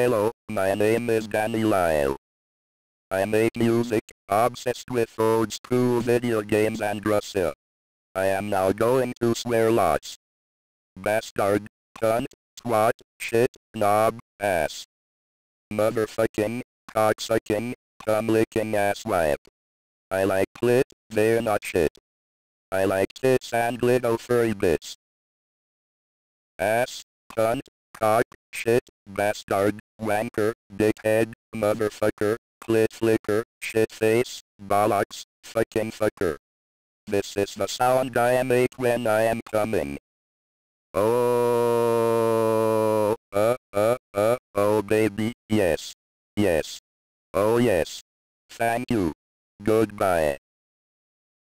Hello, my name is Danny Lyle. I make music, obsessed with old school video games and Russia. I am now going to swear lots. Bastard, cunt, twat, shit, knob, ass. Motherfucking, cocksucking, cum-licking asswipe. I like clit, they're not shit. I like tits and little furry bits. Ass, cunt, cock, shit, bastard, wanker, dickhead, motherfucker, clit flicker, shit face, bollocks, fucking fucker. This is the sound I make when I am coming. Oh baby, yes. Yes. Oh yes. Thank you. Goodbye.